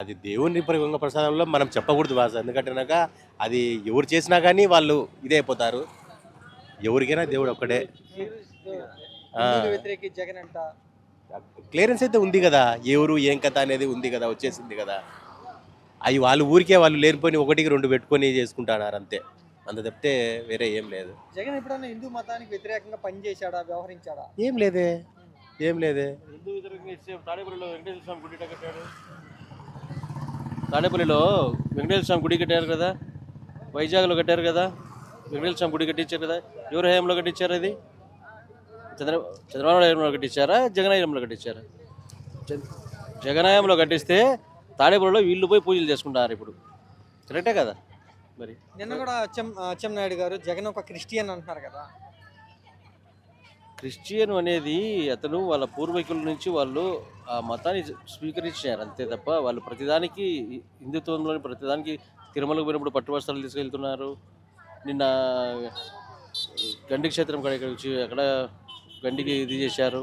అది దేవుని ప్రసాదంలో మనం చెప్పకూడదు భాష, ఎందుకంటే అది ఎవరు చేసినా కానీ వాళ్ళు ఇదే అయిపోతారు. ఎవరికైనా దేవుడు ఒక్కడే. ఆ, హిందువుల వ్యతిరేకి జగన్ అంట. క్లియరెన్స్ అయితే ఉంది కదా, ఎవరు ఏం కథ అనేది ఉంది కదా, వచ్చేసింది కదా. అవి వాళ్ళు ఊరికే వాళ్ళు లేనిపోయి ఒకటికి రెండు పెట్టుకొని చేసుకుంటున్నారు అంతే. అంత తప్పితే వేరే ఏం లేదు. జగన్ ఎప్పుడైనా హిందూ మతానికి వ్యతిరేకంగా పనిచేశాడా, వ్యవహరించాడా? ఏం లేదే, ఏం లేదే. హిందూ వ్యతిరేకంగా ఇస్తే తాడేపల్లిలో వెంకటేశ్వర స్వామి గుడి కట్టాడు. తాడేపల్లిలో వెంకటేశ్వర స్వామి గుడి కట్టారు కదా, వైజాగ్లో కట్టారు కదా, వెంకటేశ్వర స్వామి గుడి కట్టించారు కదా. ఎవరు హయాంలో కట్టించారు అది? చంద్రబాబు హయాంలో కట్టించారా, జగన్ హయాంలో కట్టించారా? జగన్ హయాంలో కట్టిస్తే తాడేపల్లిలో వీళ్ళు పోయి పూజలు చేసుకుంటారు ఇప్పుడు. కరెక్టే కదా మరి. నిన్న కూడా అచ్చెన్నాయుడు గారు జగన్ ఒక క్రిస్టియన్ అంటున్నారు కదా. క్రిస్టియన్ అనేది అతను వాళ్ళ పూర్వీకుల నుంచి వాళ్ళు ఆ మతాన్ని స్వీకరించారు అంతే తప్ప వాళ్ళు ప్రతిదానికి హిందుత్వంలోని ప్రతిదానికి తిరుమలకు పోయినప్పుడు పట్టు వస్త్రాలు తీసుకెళ్తున్నారు. నిన్న గండి క్షేత్రం కాడ ఇక్కడ వచ్చి అక్కడ గండికి ఇది చేశారు.